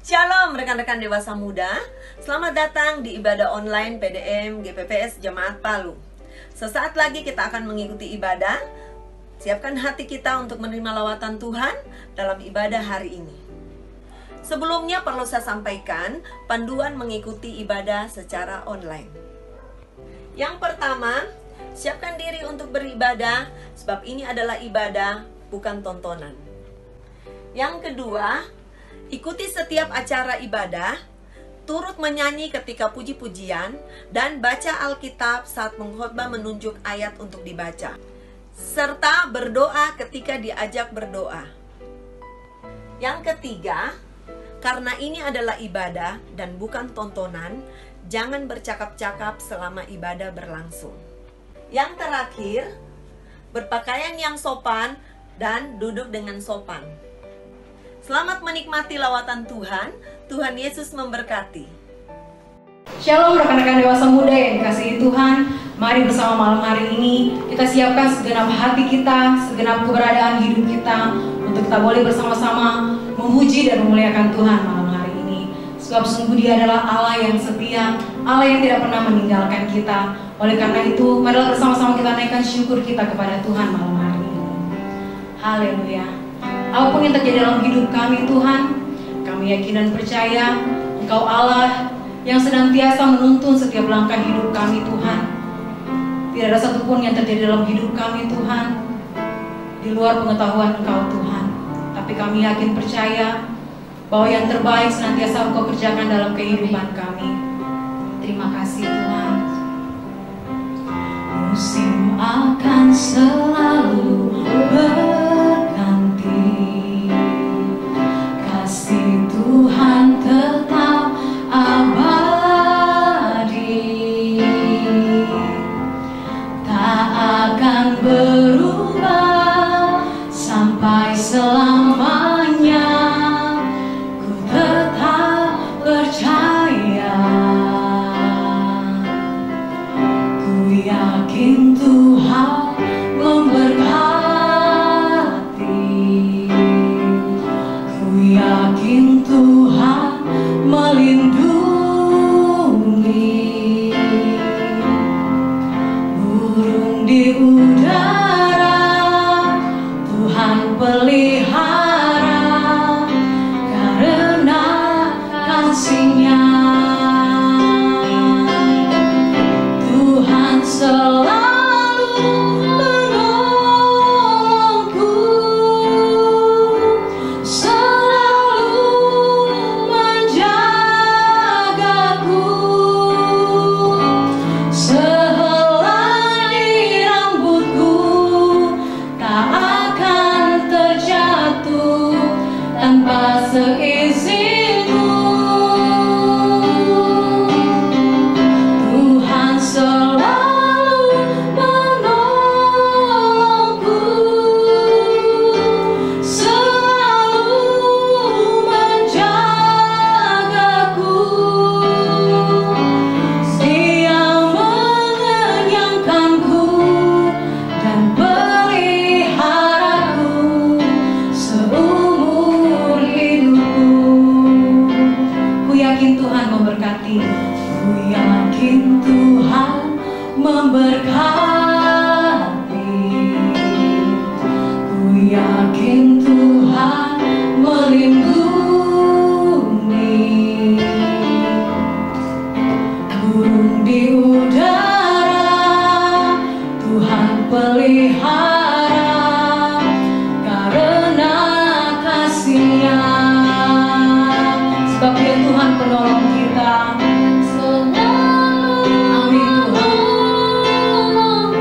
Shalom rekan-rekan dewasa muda, selamat datang di ibadah online PDM GPPS Jemaat Palu. Sesaat lagi kita akan mengikuti ibadah. Siapkan hati kita untuk menerima lawatan Tuhan dalam ibadah hari ini. Sebelumnya perlu saya sampaikan panduan mengikuti ibadah secara online. Yang pertama, siapkan diri untuk beribadah sebab ini adalah ibadah, bukan tontonan. Yang kedua, ikuti setiap acara ibadah, turut menyanyi ketika puji-pujian, dan baca Alkitab saat pengkhotbah menunjuk ayat untuk dibaca. Serta berdoa ketika diajak berdoa. Yang ketiga, karena ini adalah ibadah dan bukan tontonan, jangan bercakap-cakap selama ibadah berlangsung. Yang terakhir, berpakaian yang sopan dan duduk dengan sopan. Selamat menikmati lawatan Tuhan. Tuhan Yesus memberkati. Shalom rekan-rekan dewasa muda yang dikasihi Tuhan. Mari bersama malam hari ini kita siapkan segenap hati kita, segenap keberadaan hidup kita, untuk kita boleh bersama-sama memuji dan memuliakan Tuhan malam hari ini. Sebab sungguh Dia adalah Allah yang setia, Allah yang tidak pernah meninggalkan kita. Oleh karena itu, marilah bersama-sama kita naikkan syukur kita kepada Tuhan malam hari ini. Haleluya. Apapun yang terjadi dalam hidup kami Tuhan, kami yakin dan percaya Engkau Allah yang senantiasa menuntun setiap langkah hidup kami Tuhan. Tidak ada satupun yang terjadi dalam hidup kami Tuhan di luar pengetahuan Engkau Tuhan. Tapi kami yakin percaya bahwa yang terbaik senantiasa Engkau kerjakan dalam kehidupan kami. Terima kasih Tuhan. Musim akan selalu kasih Tuhan tetap abadi, tak akan berubah sampai selamanya. Ku tetap percaya, ku yakin Tuhan memberkati, ku yakin Tuhan melindungi. Burung di udara Tuhan pelihara karena kasih-Nya. Tuhan selalu menolongku, selalu menjagaku. Sehelai rambutku tak akan terjatuh tanpa seizinku. Tuhan selalu menolongku, selalu menjagaku. Dia mengenyangkanku dan peliharaku seumur hidupku. Ku yakin Tuhan memberkati, ku yakin Tuhan memberkati, ku yakin Tuhan melindungi. Burung di udara Tuhan pelihara karena kasih-Nya. Sebab Dia Tuhan penolong kita. Amin Tuhan.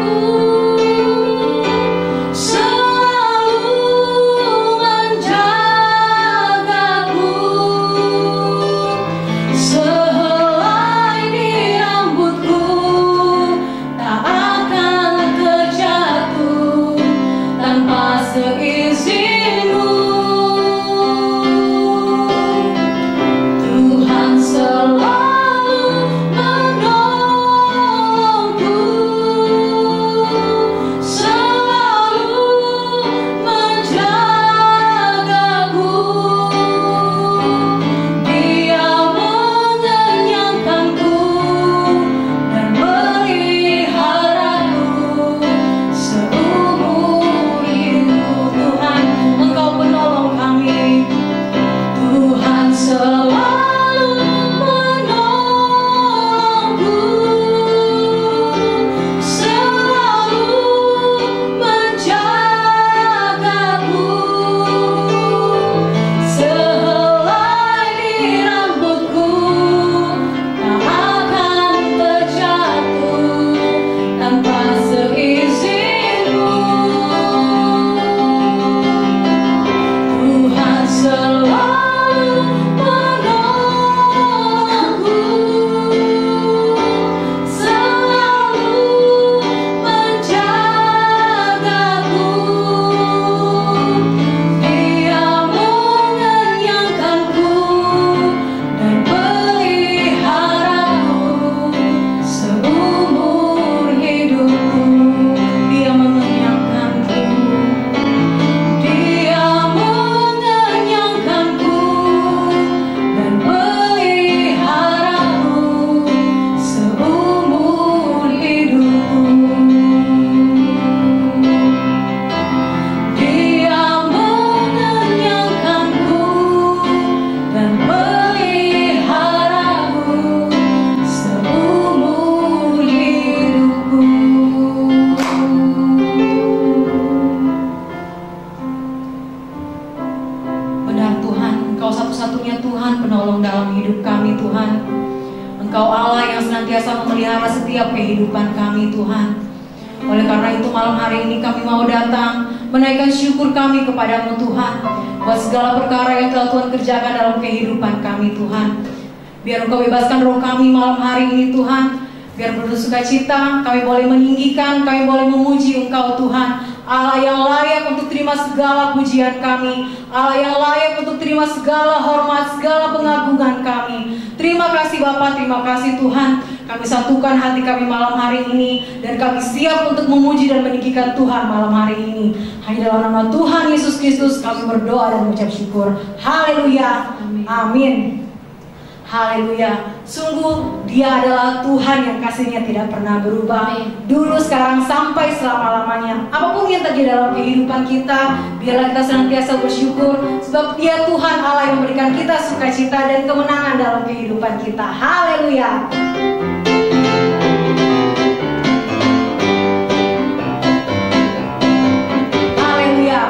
satu-satunya Tuhan penolong dalam hidup kami Tuhan. Engkau Allah yang senantiasa memelihara setiap kehidupan kami Tuhan. Oleh karena itu malam hari ini kami mau datang menaikkan syukur kami kepadamu Tuhan, buat segala perkara yang telah Tuhan kerjakan dalam kehidupan kami Tuhan. Biar Engkau bebaskan roh kami malam hari ini Tuhan. Biar bersuka cita, kami boleh meninggikan, kami boleh memuji Engkau Tuhan, Allah yang layak untuk terima segala pujian kami, Allah yang layak untuk terima segala hormat, segala pengagungan kami. Terima kasih Bapa, terima kasih Tuhan. Kami satukan hati kami malam hari ini, dan kami siap untuk memuji dan meninggikan Tuhan malam hari ini. Hanya dalam nama Tuhan Yesus Kristus kami berdoa dan mengucap syukur. Haleluya, amin. Haleluya. Sungguh Dia adalah Tuhan yang kasih-Nya tidak pernah berubah. Dulu, sekarang, sampai selama-lamanya. Apapun yang terjadi dalam kehidupan kita, biarlah kita senantiasa bersyukur, sebab Dia Tuhan Allah yang memberikan kita sukacita dan kemenangan dalam kehidupan kita. Haleluya. Haleluya.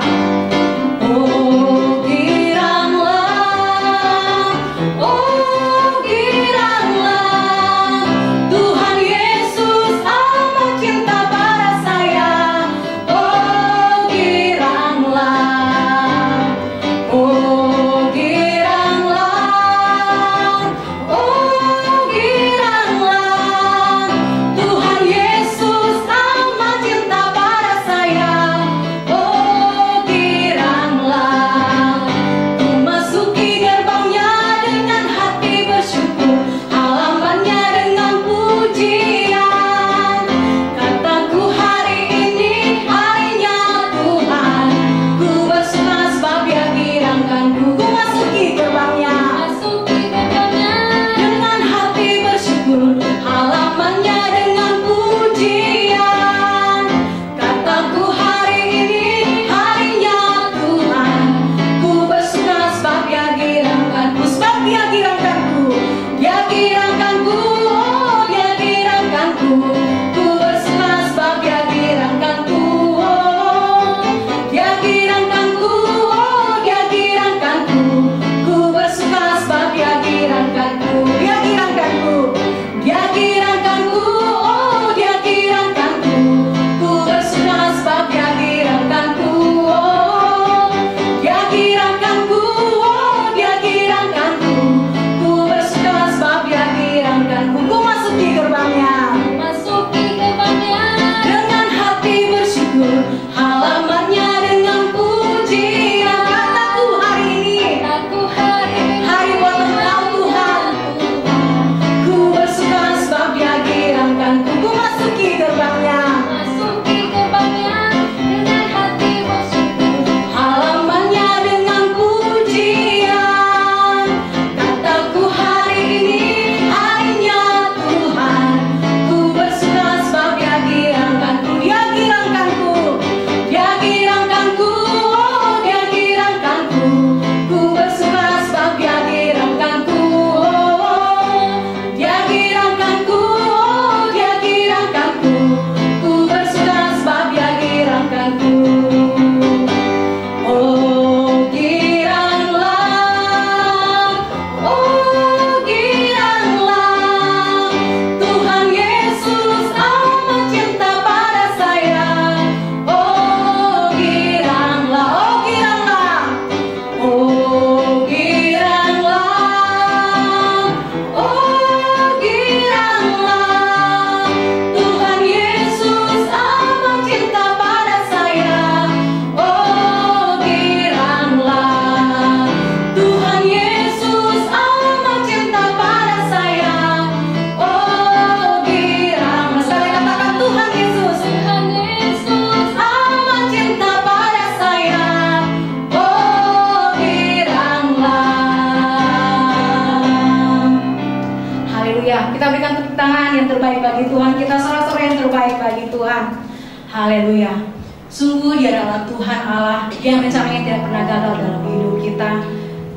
Haleluya. Sungguh Dia adalah Tuhan Allah yang rencananya tidak pernah gagal dalam hidup kita.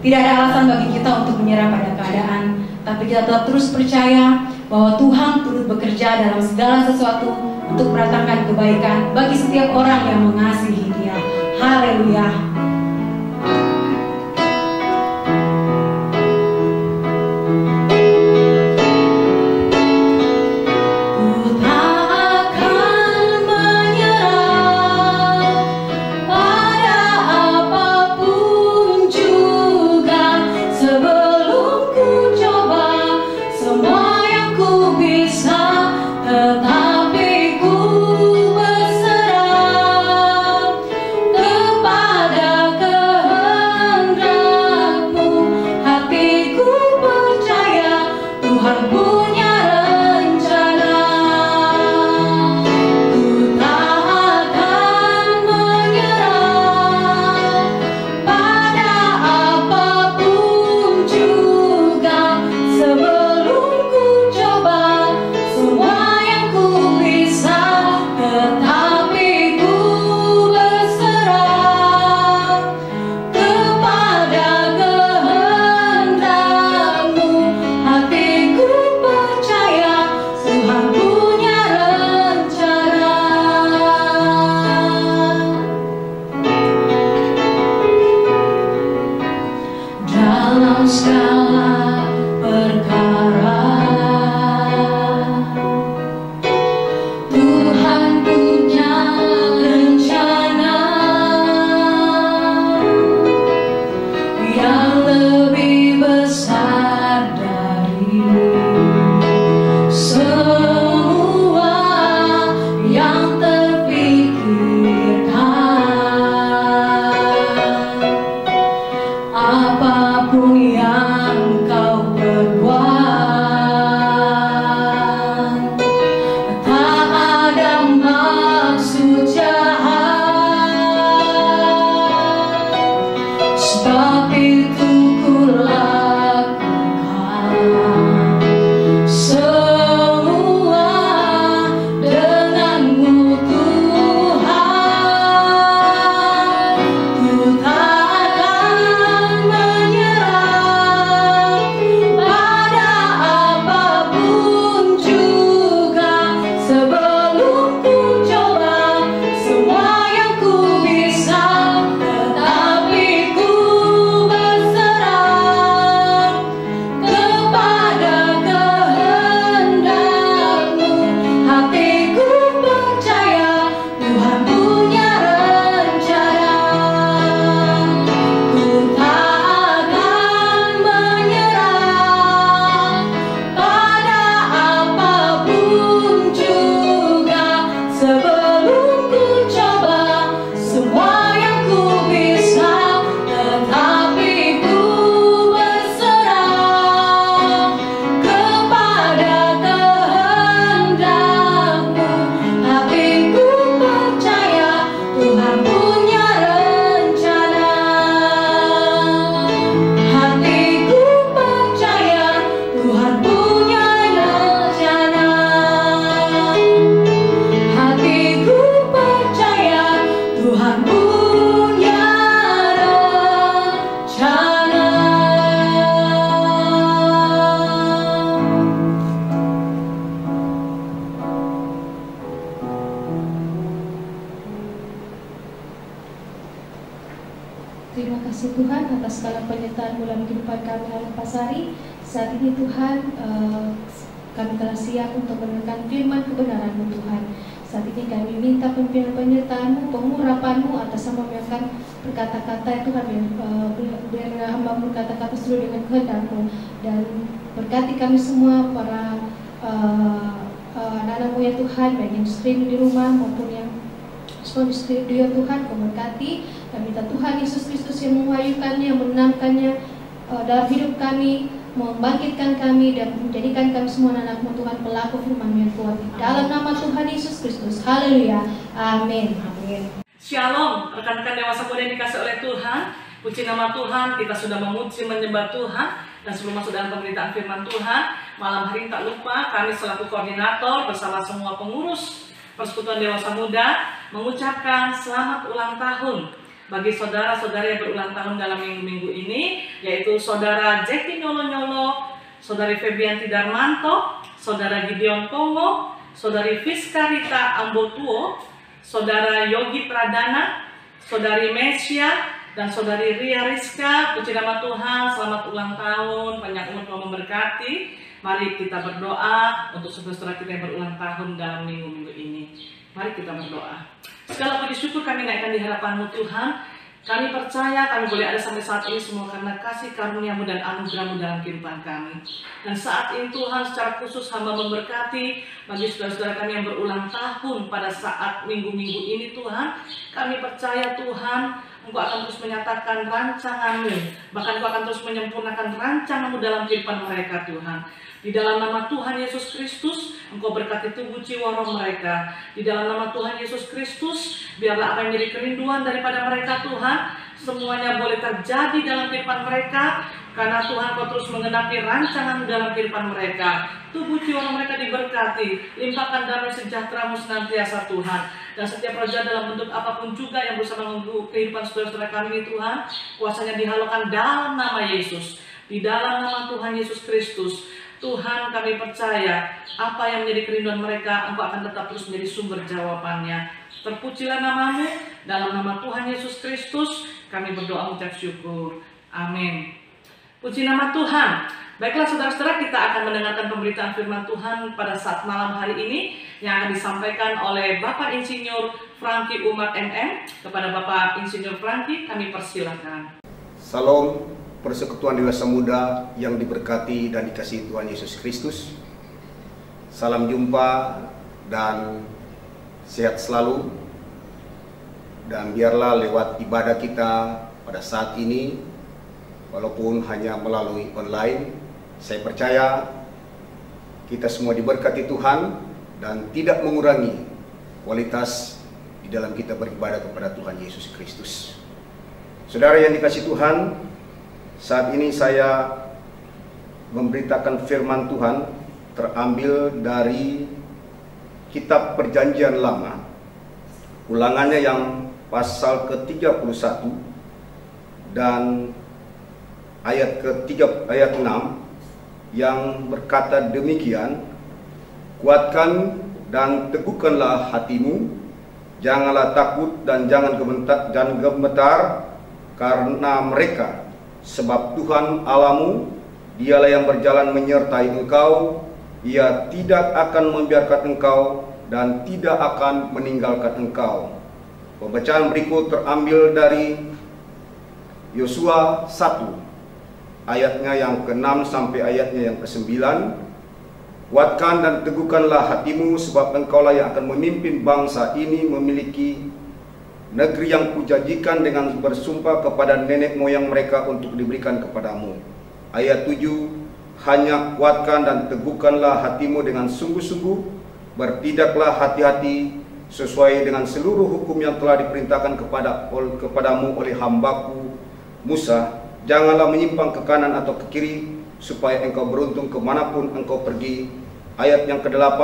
Tidak ada alasan bagi kita untuk menyerah pada keadaan, tapi kita tetap terus percaya bahwa Tuhan turut bekerja dalam segala sesuatu untuk mendatangkan kebaikan bagi setiap orang yang mengasihi Dia. Haleluya. dalam segala perkara. Tuhan punya rencana yang lebih besar dari semua yang terpikirkan. Apapun yang kau perbuat, tak ada maksud jahat, sebab itu ku lakukan semua denganmu Tuhan. Ku tak akan menyerah pada apapun juga, sebelum ku coba semua yang ku bisa, tetapi ku berserah kepada kehendak-Mu. Hatiku percaya Tuhan punya rencana. Ku tak akan menyerah pada apapun juga, sebelum ku coba semua yang ku bisa, tetapi ku berserah kepada kehendak-Mu. Hatiku percaya Tuhan punya rencana. Hatiku percaya Tuhan punya rencana. Hatiku percaya Tuhan punya rencana. Terima kasih Tuhan atas segala penyertaan dalam kehidupan kami hari Pasari. Saat ini Tuhan, kami telah siap untuk mendengarkan firman kebenaran-Mu Tuhan. Saat ini kami minta pimpinan penyertaan-Mu, pengurapan-Mu atas hamba yang akan berkata-kata Tuhan, biar hamba berkata-kata seluruh dengan kehendak-Mu, dan berkati kami semua para anak-anak-Mu ya Tuhan, baik yang streaming di rumah maupun yang di studio Tuhan. Kau berkati. Kami minta Tuhan Yesus Kristus yang mengwahyukannya, menenangkannya dalam hidup kami, membangkitkan kami dan menjadikan kami semua anak-Mu Tuhan pelaku firman yang kuat. Dalam nama Tuhan Yesus Kristus. Haleluya. Amin. Amin. Shalom, rekan-rekan dewasa muda yang dikasih oleh Tuhan. Puji nama Tuhan, kita sudah memuji menyembah Tuhan. Dan sebelum masuk dalam pemberitaan firman Tuhan, malam hari ini tak lupa kami selaku koordinator bersama semua pengurus Persekutuan Dewasa Muda mengucapkan selamat ulang tahun bagi saudara-saudari yang berulang tahun dalam minggu-minggu ini, yaitu saudara Jeki Nyolo-Nyolo, saudari Febianti Darmanto, saudara Gideon Pongo, saudari Fiska Rita Ambotuo, saudara Yogi Pradana, saudari Mesya, dan saudari Ria Rizka. Puji nama Tuhan, selamat ulang tahun, panjang umur Tuhan memberkati. Mari kita berdoa untuk saudara-saudara kita yang berulang tahun dalam minggu-minggu ini. Mari kita berdoa. Segala puji syukur kami naikkan di hadapan-Mu Tuhan. Kami percaya kami boleh ada sampai saat ini semua karena kasih karunia-Mu dan anugerah-Mu dalam kehidupan kami. Dan saat ini Tuhan, secara khusus hamba memberkati bagi saudara-saudara kami yang berulang tahun pada saat minggu-minggu ini Tuhan. Kami percaya Tuhan, Engkau akan terus menyatakan rancangan-Mu, bahkan Engkau akan terus menyempurnakan rancangan-Mu dalam kehidupan mereka Tuhan. Di dalam nama Tuhan Yesus Kristus, Engkau berkati tubuh jiwa roh mereka. Di dalam nama Tuhan Yesus Kristus, biarlah apa yang menjadi kerinduan daripada mereka Tuhan, semuanya boleh terjadi dalam kehidupan mereka, karena Tuhan Kau terus menggenapi rancangan dalam kehidupan mereka. Tubuh jiwa roh mereka diberkati, limpahkan damai sejahtera-Mu senantiasa Tuhan. Dan setiap raja dalam bentuk apapun juga yang berusaha mengganggu kehidupan saudara-saudara kami Tuhan, kuasanya dihalaukan dalam nama Yesus. Di dalam nama Tuhan Yesus Kristus, Tuhan, kami percaya apa yang menjadi kerinduan mereka, Engkau akan tetap terus menjadi sumber jawabannya. Terpujilah nama-Mu, dalam nama Tuhan Yesus Kristus kami berdoa mengucap syukur. Amin. Puji nama Tuhan. Baiklah saudara-saudara, kita akan mendengarkan pemberitaan firman Tuhan pada saat malam hari ini yang akan disampaikan oleh Bapak Insinyur Franky Umat MM. Kepada Bapak Insinyur Franky, kami persilakan. Salam Persekutuan Dewasa Muda yang diberkati dan dikasihi Tuhan Yesus Kristus. Salam jumpa dan sehat selalu. Dan biarlah lewat ibadah kita pada saat ini, walaupun hanya melalui online, saya percaya kita semua diberkati Tuhan dan tidak mengurangi kualitas di dalam kita beribadah kepada Tuhan Yesus Kristus. Saudara yang dikasihi Tuhan, saat ini saya memberitakan firman Tuhan terambil dari Kitab Perjanjian Lama, ulangannya yang pasal ke-31 dan ayat 6 yang berkata demikian, kuatkan dan teguhkanlah hatimu, janganlah takut dan jangan gemetar karena mereka, sebab Tuhan Allahmu, dialah yang berjalan menyertai engkau, ia tidak akan membiarkan engkau dan tidak akan meninggalkan engkau. Pembacaan berikut terambil dari Yosua 1 ayatnya yang ke-6 sampai ayatnya yang ke-9. Kuatkan dan teguhkanlah hatimu, sebab engkaulah yang akan memimpin bangsa ini memiliki negeri yang kujanjikan dengan bersumpah kepada nenek moyang mereka untuk diberikan kepadamu. Ayat 7, hanya kuatkan dan teguhkanlah hatimu dengan sungguh-sungguh, bertindaklah hati-hati sesuai dengan seluruh hukum yang telah diperintahkan kepadamu oleh hambaku Musa. Janganlah menyimpang ke kanan atau ke kiri, supaya engkau beruntung kemanapun engkau pergi. Ayat yang ke-8,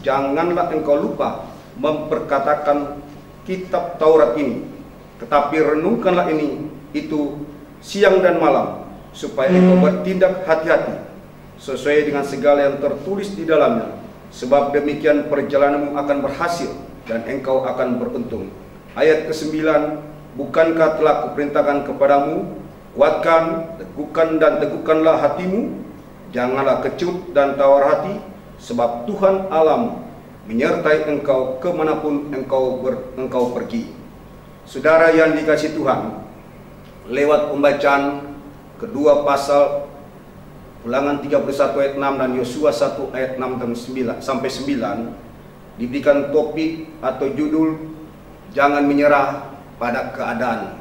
janganlah engkau lupa memperkatakan kitab Taurat ini, tetapi renungkanlah itu siang dan malam, supaya engkau bertindak hati-hati sesuai dengan segala yang tertulis di dalamnya. Sebab demikian perjalananmu akan berhasil dan engkau akan beruntung. Ayat ke-9, bukankah telah kuperintahkan kepadamu, kuatkan, teguhkanlah hatimu, janganlah kecut dan tawar hati, sebab Tuhan Allahmu menyertai engkau kemanapun engkau pergi. Saudara yang dikasihi Tuhan, lewat pembacaan kedua pasal Ulangan 31 ayat 6 dan Yosua 1 ayat 6 dan 9 sampai 9 diberikan topik atau judul jangan menyerah pada keadaan.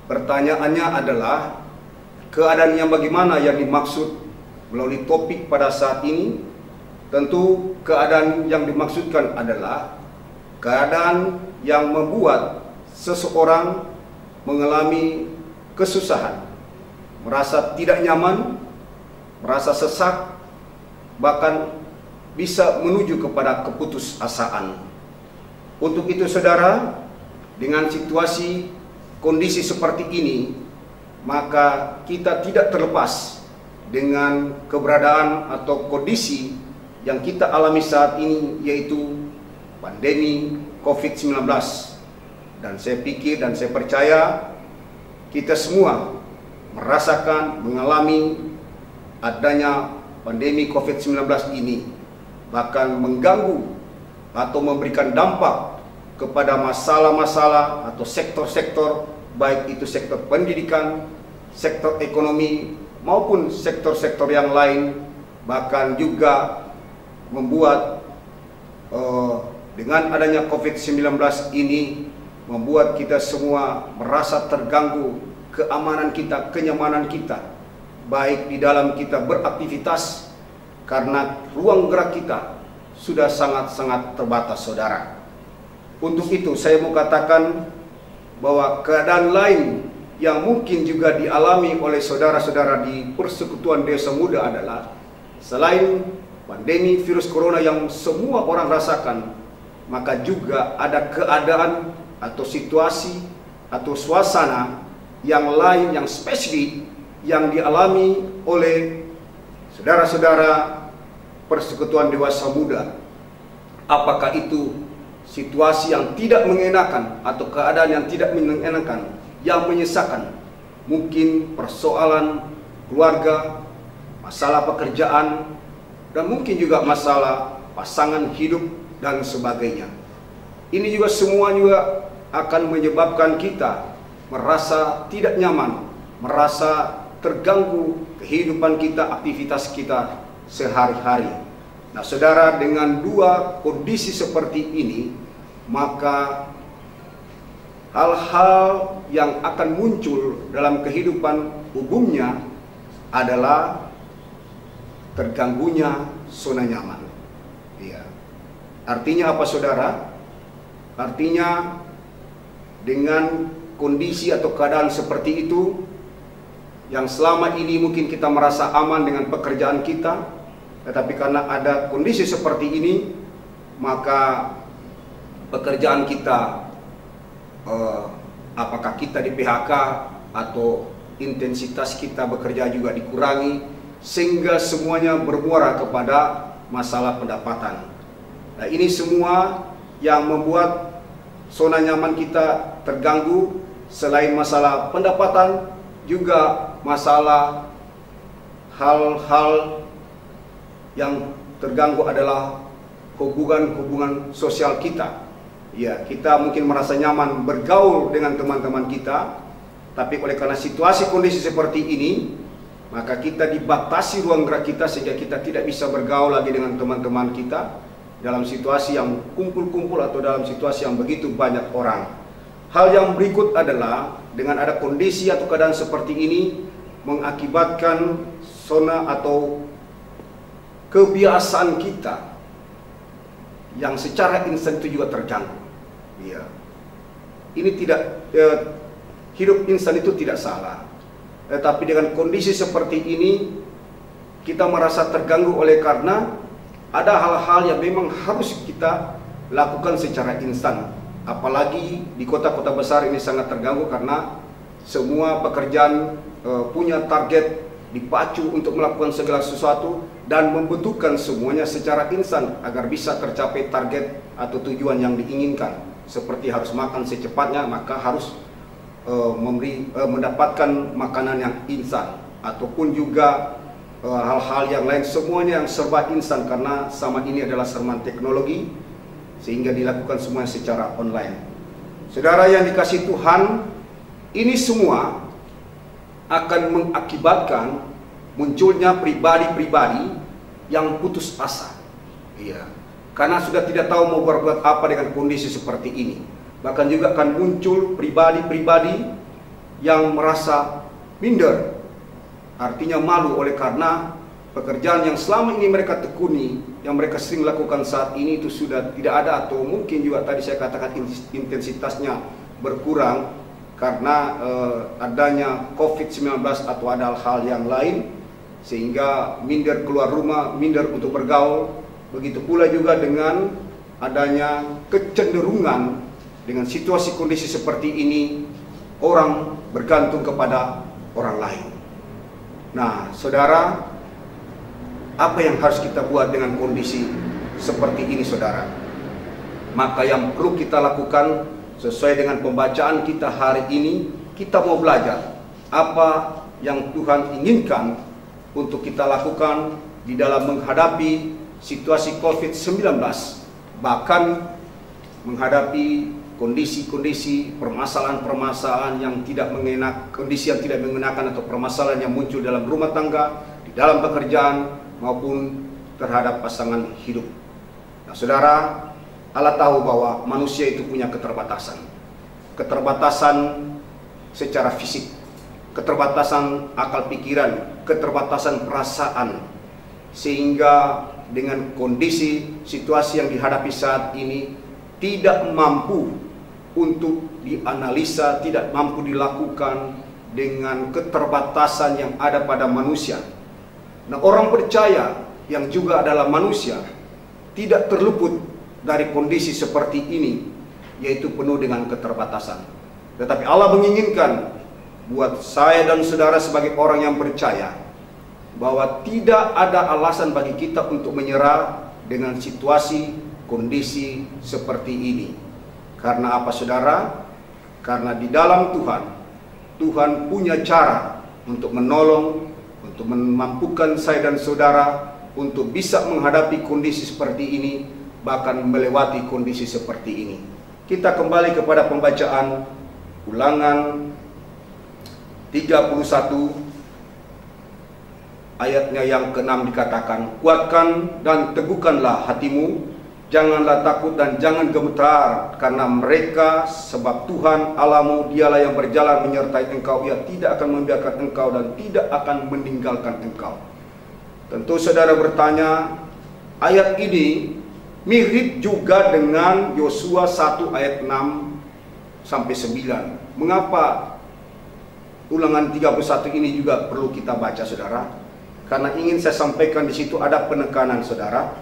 Pertanyaannya adalah keadaan yang bagaimana yang dimaksud melalui topik pada saat ini? Tentu keadaan yang dimaksudkan adalah keadaan yang membuat seseorang mengalami kesusahan, merasa tidak nyaman, merasa sesak, bahkan bisa menuju kepada keputusasaan. Untuk itu saudara, dengan situasi kondisi seperti ini, maka kita tidak terlepas dengan keberadaan atau kondisi yang kita alami saat ini, yaitu pandemi COVID-19. Dan saya pikir dan saya percaya kita semua merasakan, mengalami adanya pandemi COVID-19 ini, bahkan mengganggu atau memberikan dampak kepada masalah-masalah atau sektor-sektor, baik itu sektor pendidikan, sektor ekonomi, maupun sektor-sektor yang lain. Bahkan juga membuat dengan adanya COVID-19 ini, membuat kita semua merasa terganggu keamanan kita, kenyamanan kita, baik di dalam kita beraktivitas, karena ruang gerak kita sudah sangat-sangat terbatas, saudara. Untuk itu saya mau katakan bahwa keadaan lain yang mungkin juga dialami oleh saudara-saudara di Persekutuan Dewasa Muda adalah selain pandemi virus corona yang semua orang rasakan, maka juga ada keadaan atau situasi atau suasana yang lain yang spesifik yang dialami oleh saudara-saudara Persekutuan Dewasa Muda. Apakah itu situasi yang tidak mengenakan atau keadaan yang tidak mengenakan, yang menyesakan, mungkin persoalan keluarga, masalah pekerjaan, dan mungkin juga masalah pasangan hidup dan sebagainya. Ini juga semua juga akan menyebabkan kita merasa tidak nyaman, merasa terganggu kehidupan kita, aktivitas kita sehari-hari. Nah, saudara, dengan dua kondisi seperti ini, maka hal-hal yang akan muncul dalam kehidupan umumnya adalah terganggunya zona nyaman. Ya. Artinya apa, saudara? Artinya dengan kondisi atau keadaan seperti itu, yang selama ini mungkin kita merasa aman dengan pekerjaan kita, tetapi karena ada kondisi seperti ini, maka pekerjaan kita, apakah kita di PHK atau intensitas kita bekerja juga dikurangi, sehingga semuanya bermuara kepada masalah pendapatan. Nah, ini semua yang membuat zona nyaman kita terganggu. Selain masalah pendapatan, juga masalah hal-hal yang terganggu adalah hubungan sosial kita. Ya, kita mungkin merasa nyaman bergaul dengan teman-teman kita, tapi oleh karena situasi kondisi seperti ini, maka kita dibatasi ruang gerak kita sehingga kita tidak bisa bergaul lagi dengan teman-teman kita dalam situasi yang kumpul-kumpul atau dalam situasi yang begitu banyak orang. Hal yang berikut adalah dengan ada kondisi atau keadaan seperti ini mengakibatkan zona atau kebiasaan kita yang secara instan itu juga terganggu. Ya. Ini tidak hidup instan itu tidak salah. Tetapi dengan kondisi seperti ini kita merasa terganggu oleh karena ada hal-hal yang memang harus kita lakukan secara instan. Apalagi di kota-kota besar ini sangat terganggu karena semua pekerjaan punya target, dipacu untuk melakukan segala sesuatu dan membutuhkan semuanya secara instan agar bisa tercapai target atau tujuan yang diinginkan. Seperti harus makan secepatnya, maka harus mendapatkan makanan yang instan, ataupun juga hal-hal yang lain, semuanya yang serba instan karena zaman ini adalah zaman teknologi, sehingga dilakukan semua secara online. Saudara yang dikasihi Tuhan, ini semua akan mengakibatkan munculnya pribadi-pribadi yang putus asa. Iya, karena sudah tidak tahu mau berbuat apa dengan kondisi seperti ini. Bahkan juga akan muncul pribadi-pribadi yang merasa minder, artinya malu oleh karena pekerjaan yang selama ini mereka tekuni, yang mereka sering lakukan saat ini itu sudah tidak ada, atau mungkin juga tadi saya katakan intensitasnya berkurang karena adanya COVID-19 atau ada hal-hal yang lain, sehingga minder keluar rumah, minder untuk bergaul. Begitu pula juga dengan adanya kecenderungan dengan situasi kondisi seperti ini, orang bergantung kepada orang lain. Nah, saudara, apa yang harus kita buat dengan kondisi seperti ini, saudara? Maka yang perlu kita lakukan sesuai dengan pembacaan kita hari ini, kita mau belajar apa yang Tuhan inginkan untuk kita lakukan di dalam menghadapi situasi COVID-19, bahkan menghadapi kondisi-kondisi permasalahan-permasalahan yang tidak mengenak, kondisi yang tidak mengenakan atau permasalahan yang muncul dalam rumah tangga, di dalam pekerjaan, maupun terhadap pasangan hidup. Nah, saudara, Allah tahu bahwa manusia itu punya keterbatasan. Keterbatasan secara fisik, keterbatasan akal pikiran, keterbatasan perasaan. Sehingga dengan kondisi situasi yang dihadapi saat ini tidak mampu untuk dianalisa, tidak mampu dilakukan dengan keterbatasan yang ada pada manusia. Nah, orang percaya yang juga adalah manusia tidak terluput dari kondisi seperti ini, yaitu penuh dengan keterbatasan. Tetapi Allah menginginkan buat saya dan saudara sebagai orang yang percaya bahwa tidak ada alasan bagi kita untuk menyerah dengan situasi kondisi seperti ini. Karena apa, saudara? Karena di dalam Tuhan, Tuhan punya cara untuk menolong untuk memampukan saya dan saudara untuk bisa menghadapi kondisi seperti ini, bahkan melewati kondisi seperti ini. Kita kembali kepada pembacaan Ulangan 31 ayatnya yang ke-6 dikatakan, kuatkan dan teguhkanlah hatimu, janganlah takut dan jangan gemetar karena mereka, sebab Tuhan Allahmu dialah yang berjalan menyertai engkau, ia tidak akan membiarkan engkau dan tidak akan meninggalkan engkau. Tentu saudara bertanya, ayat ini mirip juga dengan Yosua 1 ayat 6 sampai 9. Mengapa Ulangan 31 ini juga perlu kita baca, saudara? Karena ingin saya sampaikan di situ ada penekanan, saudara,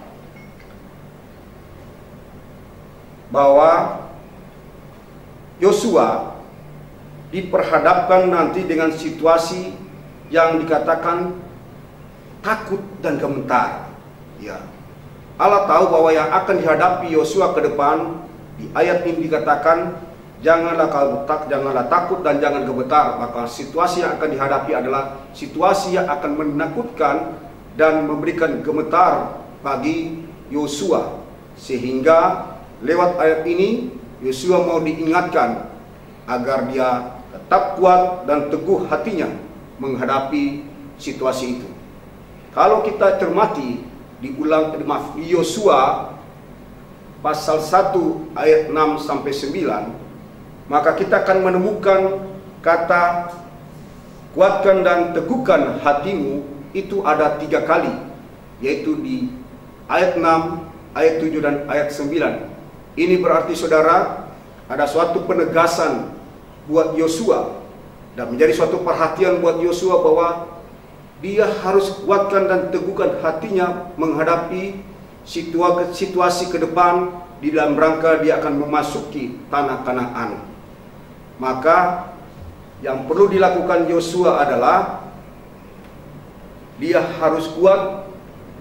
bahwa Yosua diperhadapkan nanti dengan situasi yang dikatakan takut dan gemetar. Ya, Allah tahu bahwa yang akan dihadapi Yosua ke depan di ayat ini dikatakan, janganlah takut dan jangan gemetar. Maka situasi yang akan dihadapi adalah situasi yang akan menakutkan dan memberikan gemetar bagi Yosua. Sehingga lewat ayat ini Yosua mau diingatkan agar dia tetap kuat dan teguh hatinya menghadapi situasi itu. Kalau kita cermati di Yosua pasal 1 ayat 6 sampai 9, maka kita akan menemukan kata kuatkan dan teguhkan hatimu itu ada 3 kali, yaitu di ayat 6, ayat 7 dan ayat 9. Ini berarti, saudara, ada suatu penegasan buat Yosua dan menjadi suatu perhatian buat Yosua bahwa dia harus kuatkan dan teguhkan hatinya menghadapi situasi ke depan di dalam rangka dia akan memasuki tanah Kanaan. Maka yang perlu dilakukan Yosua adalah dia harus kuat.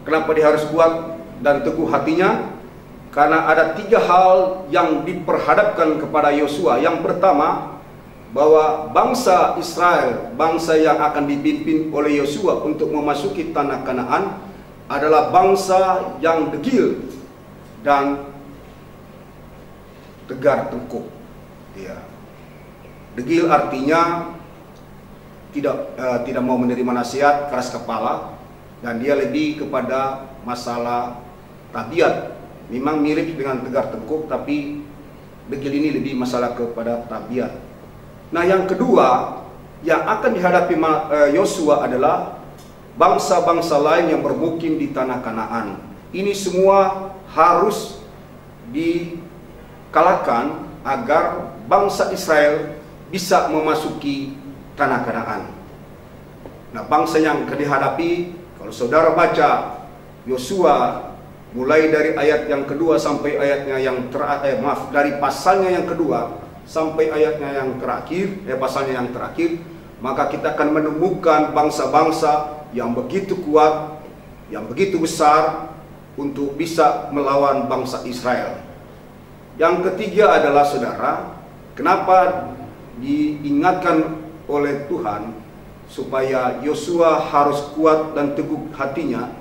Kenapa dia harus kuat dan teguh hatinya? Karena ada 3 hal yang diperhadapkan kepada Yosua. Yang pertama, bahwa bangsa Israel, bangsa yang akan dipimpin oleh Yosua untuk memasuki tanah Kanaan, adalah bangsa yang degil dan tegar tengkuk. Ya. Degil artinya tidak mau menerima nasihat, keras kepala, dan dia lebih kepada masalah tabiat. Memang mirip dengan tegar tengkuk, tapi degil ini lebih masalah kepada tabiat. Nah, yang kedua yang akan dihadapi Yosua adalah bangsa-bangsa lain yang bermukim di tanah Kanaan. Ini semua harus dikalahkan agar bangsa Israel bisa memasuki tanah Kanaan. Nah, bangsa yang akan dihadapi, kalau saudara baca Yosua mulai dari ayat yang kedua sampai ayatnya yang terakhir, dari pasalnya yang kedua sampai ayatnya yang terakhir, pasalnya yang terakhir, maka kita akan menemukan bangsa-bangsa yang begitu kuat, yang begitu besar untuk bisa melawan bangsa Israel. Yang ketiga adalah, saudara, kenapa diingatkan oleh Tuhan supaya Yosua harus kuat dan teguh hatinya?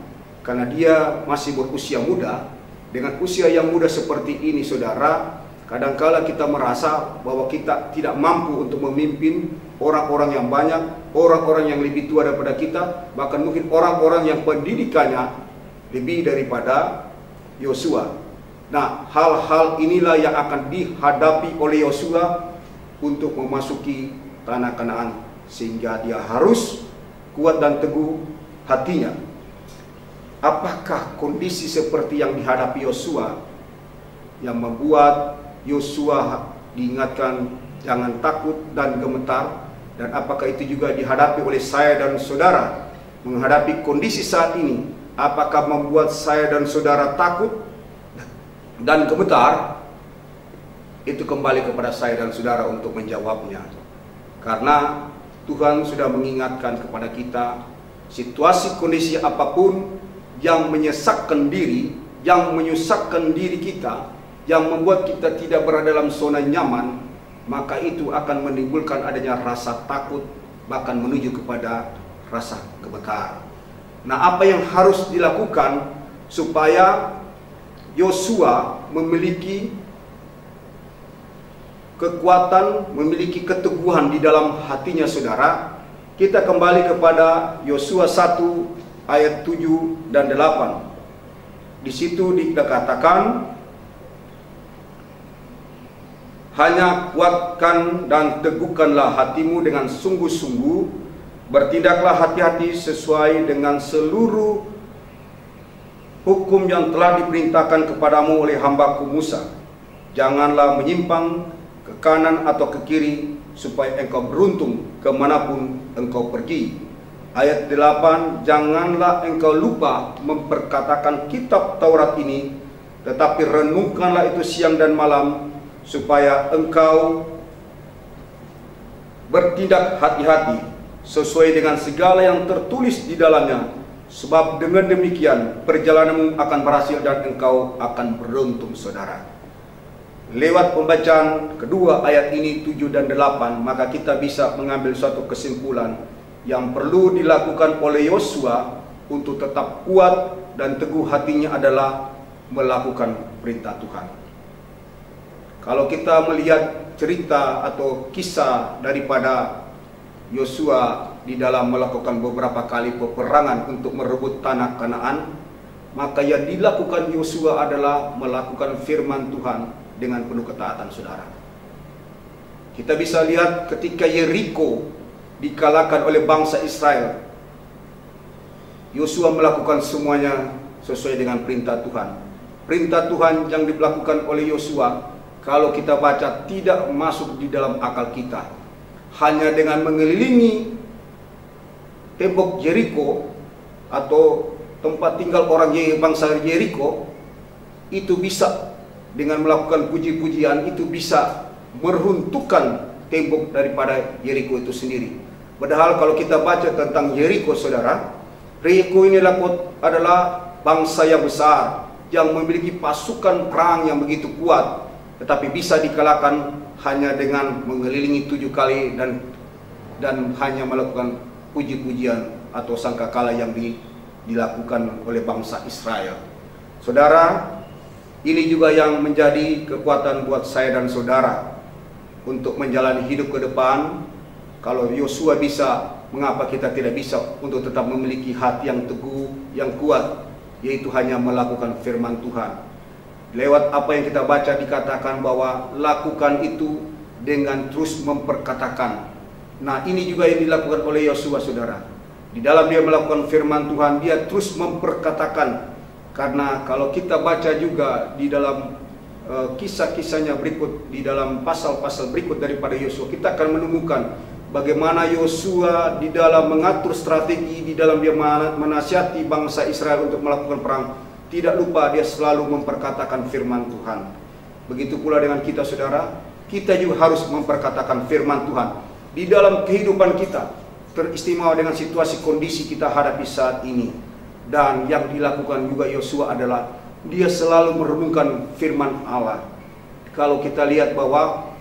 Karena dia masih berusia muda. Dengan usia yang muda seperti ini, saudara, kadangkala kita merasa bahwa kita tidak mampu untuk memimpin orang-orang yang banyak, orang-orang yang lebih tua daripada kita, bahkan mungkin orang-orang yang pendidikannya lebih daripada Yosua. Nah, hal-hal inilah yang akan dihadapi oleh Yosua untuk memasuki tanah Kanaan, sehingga dia harus kuat dan teguh hatinya. Apakah kondisi seperti yang dihadapi Yosua yang membuat Yosua diingatkan jangan takut dan gemetar? Dan apakah itu juga dihadapi oleh saya dan saudara menghadapi kondisi saat ini? Apakah membuat saya dan saudara takut dan gemetar? Itu kembali kepada saya dan saudara untuk menjawabnya. Karena Tuhan sudah mengingatkan kepada kita, situasi kondisi apapun yang menyesakkan diri, yang menyusahkan diri kita, yang membuat kita tidak berada dalam zona nyaman, maka itu akan menimbulkan adanya rasa takut, bahkan menuju kepada rasa gemetar. Nah, apa yang harus dilakukan supaya Yosua memiliki kekuatan, memiliki keteguhan di dalam hatinya, saudara? Kita kembali kepada Yosua 1 ayat 7 dan 8. Di situ dikatakan, hanya kuatkan dan teguhkanlah hatimu dengan sungguh-sungguh, bertindaklah hati-hati sesuai dengan seluruh hukum yang telah diperintahkan kepadamu oleh hambaku Musa. Janganlah menyimpang ke kanan atau ke kiri, supaya engkau beruntung kemanapun engkau pergi. Ayat 8, janganlah engkau lupa memperkatakan kitab Taurat ini, tetapi renungkanlah itu siang dan malam, supaya engkau bertindak hati-hati sesuai dengan segala yang tertulis di dalamnya. Sebab dengan demikian perjalananmu akan berhasil dan engkau akan beruntung, saudara. Lewat pembacaan kedua ayat ini 7 dan 8, maka kita bisa mengambil suatu kesimpulan yang perlu dilakukan oleh Yosua untuk tetap kuat dan teguh hatinya adalah melakukan perintah Tuhan. Kalau kita melihat cerita atau kisah daripada Yosua di dalam melakukan beberapa kali peperangan untuk merebut tanah Kanaan, maka yang dilakukan Yosua adalah melakukan firman Tuhan dengan penuh ketaatan, saudara. Kita bisa lihat ketika Yeriko dikalahkan oleh bangsa Israel, Yosua melakukan semuanya sesuai dengan perintah Tuhan. Perintah Tuhan yang dilakukan oleh Yosua, kalau kita baca, tidak masuk di dalam akal kita. Hanya dengan mengelilingi tembok Yeriko atau tempat tinggal orang bangsa Yeriko, itu bisa dengan melakukan puji-pujian, itu bisa meruntuhkan tembok daripada Yeriko itu sendiri. Padahal kalau kita baca tentang Yeriko, saudara, Yeriko ini adalah bangsa yang besar, yang memiliki pasukan perang yang begitu kuat, tetapi bisa dikalahkan hanya dengan mengelilingi 7 kali dan hanya melakukan puji-pujian atau sangkakala yang dilakukan oleh bangsa Israel. Saudara, ini juga yang menjadi kekuatan buat saya dan saudara untuk menjalani hidup ke depan. Kalau Yosua bisa, mengapa kita tidak bisa untuk tetap memiliki hati yang teguh, yang kuat, yaitu hanya melakukan firman Tuhan. Lewat apa yang kita baca dikatakan bahwa lakukan itu dengan terus memperkatakan. Nah, ini juga yang dilakukan oleh Yosua, saudara. Di dalam dia melakukan firman Tuhan, dia terus memperkatakan. Karena kalau kita baca juga di dalam kisah-kisahnya berikut, di dalam pasal-pasal berikut daripada Yosua, kita akan menemukan bagaimana Yosua di dalam mengatur strategi, di dalam dia menasihati bangsa Israel untuk melakukan perang. Tidak lupa dia selalu memperkatakan firman Tuhan. Begitu pula dengan kita, saudara. Kita juga harus memperkatakan firman Tuhan di dalam kehidupan kita, teristimewa dengan situasi kondisi kita hadapi saat ini. Dan yang dilakukan juga Yosua adalah dia selalu merenungkan firman Allah. Kalau kita lihat bahwa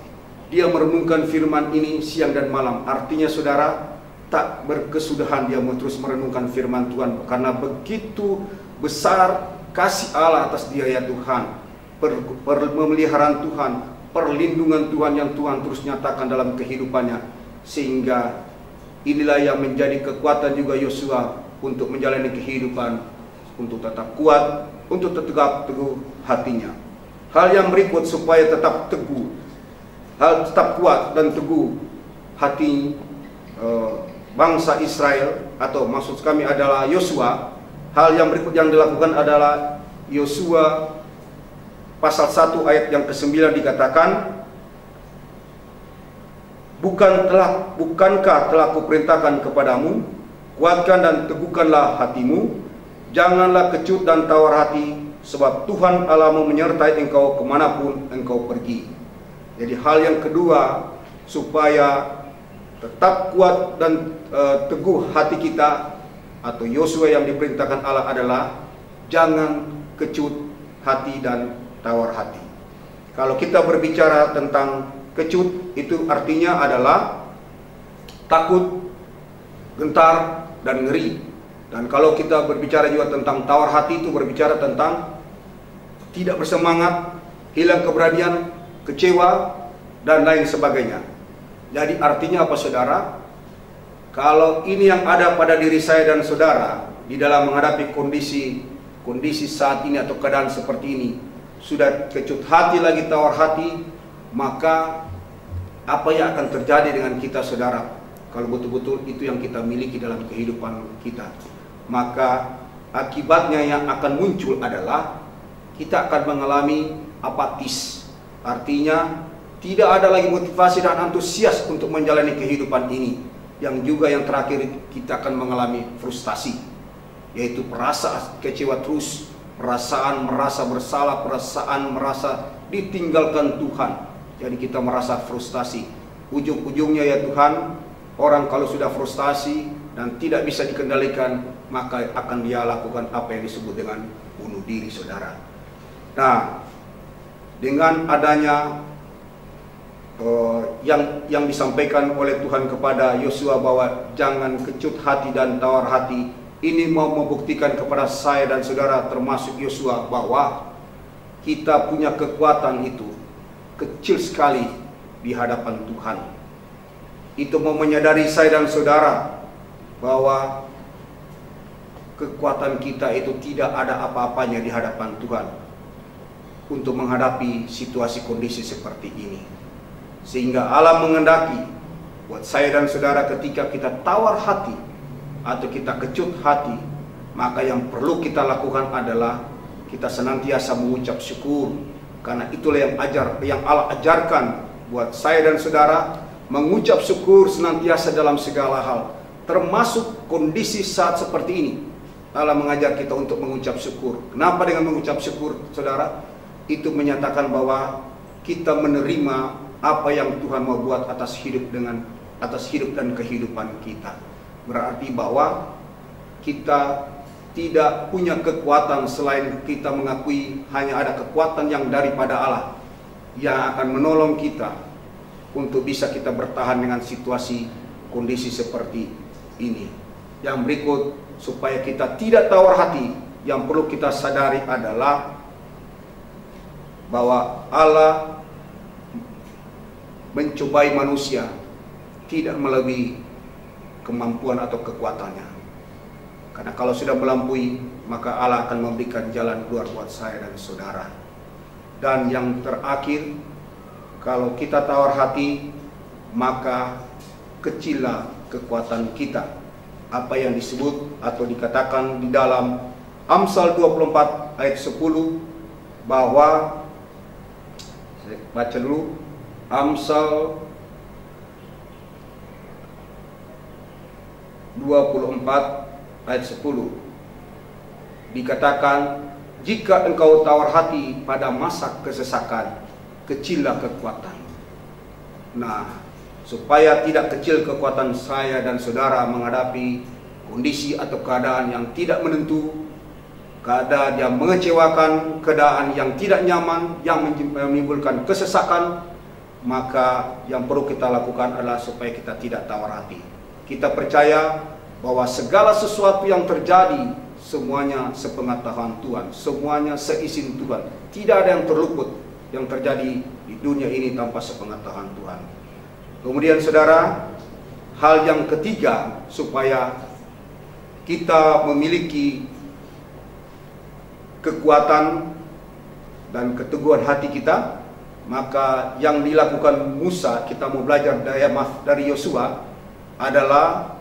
dia merenungkan firman ini siang dan malam, artinya, saudara, tak berkesudahan dia terus merenungkan firman Tuhan, karena begitu besar kasih Allah atas dia, ya Tuhan, pemeliharaan Tuhan, perlindungan Tuhan yang Tuhan terus nyatakan dalam kehidupannya. Sehingga inilah yang menjadi kekuatan juga Yosua untuk menjalani kehidupan, untuk tetap kuat, untuk tetap teguh hatinya. Hal yang berikut supaya tetap teguh, tetap kuat dan teguh hati bangsa Israel, atau maksud kami adalah Yosua. Hal yang berikut yang dilakukan adalah Yosua pasal 1 ayat yang ke-9 dikatakan, bukankah telah kuperintahkan kepadamu, kuatkan dan teguhkanlah hatimu, janganlah kecut dan tawar hati, sebab Tuhan Allahmu menyertai engkau kemanapun engkau pergi. Jadi hal yang kedua supaya tetap kuat dan teguh hati kita, atau Yosua yang diperintahkan Allah adalah jangan kecut hati dan tawar hati. Kalau kita berbicara tentang kecut, itu artinya adalah takut, gentar, dan ngeri. Dan kalau kita berbicara juga tentang tawar hati, itu berbicara tentang tidak bersemangat, hilang keberanian, kecewa, dan lain sebagainya. Jadi artinya apa saudara? Kalau ini yang ada pada diri saya dan saudara di dalam menghadapi kondisi saat ini atau keadaan seperti ini, sudah kecut hati lagi, tawar hati, maka apa yang akan terjadi dengan kita saudara? Kalau betul-betul itu yang kita miliki dalam kehidupan kita, maka akibatnya yang akan muncul adalah kita akan mengalami apatis. Artinya tidak ada lagi motivasi dan antusias untuk menjalani kehidupan ini. Yang juga yang terakhir kita akan mengalami frustasi, yaitu perasaan kecewa terus, perasaan merasa bersalah, perasaan merasa ditinggalkan Tuhan. Jadi kita merasa frustasi. Ujung-ujungnya ya Tuhan, orang kalau sudah frustasi dan tidak bisa dikendalikan, maka akan dia lakukan apa yang disebut dengan bunuh diri saudara. Nah, dengan adanya yang disampaikan oleh Tuhan kepada Yosua bahwa jangan kecut hati dan tawar hati, ini mau membuktikan kepada saya dan saudara termasuk Yosua bahwa kita punya kekuatan itu kecil sekali di hadapan Tuhan. Itu mau menyadari saya dan saudara bahwa kekuatan kita itu tidak ada apa-apanya di hadapan Tuhan untuk menghadapi situasi kondisi seperti ini. Sehingga Allah mengendaki buat saya dan saudara ketika kita tawar hati atau kita kecut hati, maka yang perlu kita lakukan adalah kita senantiasa mengucap syukur. Karena itulah yang Allah ajarkan buat saya dan saudara, mengucap syukur senantiasa dalam segala hal, termasuk kondisi saat seperti ini. Allah mengajar kita untuk mengucap syukur. Kenapa dengan mengucap syukur saudara? Itu menyatakan bahwa kita menerima apa yang Tuhan mau buat atas hidup dan kehidupan kita. Berarti bahwa kita tidak punya kekuatan selain kita mengakui hanya ada kekuatan yang daripada Allah yang akan menolong kita untuk bisa kita bertahan dengan situasi kondisi seperti ini. Yang berikut, supaya kita tidak tawar hati, yang perlu kita sadari adalah bahwa Allah mencobai manusia tidak melebihi kemampuan atau kekuatannya. Karena kalau sudah melampaui, maka Allah akan memberikan jalan keluar buat saya dan saudara. Dan yang terakhir, kalau kita tawar hati, maka kecillah kekuatan kita. Apa yang disebut atau dikatakan di dalam Amsal 24 ayat 10 bahwa, saya baca dulu, Amsal 24 ayat 10 dikatakan, jika engkau tawar hati pada masa kesesakan, kecillah kekuatan. Nah, supaya tidak kecil kekuatan saya dan saudara menghadapi kondisi atau keadaan yang tidak menentu, keadaan yang mengecewakan, keadaan yang tidak nyaman, yang menimbulkan kesesakan, maka yang perlu kita lakukan adalah supaya kita tidak tawar hati. Kita percaya bahwa segala sesuatu yang terjadi, semuanya sepengetahuan Tuhan, semuanya seizin Tuhan. Tidak ada yang terluput yang terjadi di dunia ini tanpa sepengetahuan Tuhan. Kemudian saudara, hal yang ketiga supaya kita memiliki kekuatan dan keteguhan hati kita, maka yang dilakukan Musa, kita mau belajar dari Yosua, adalah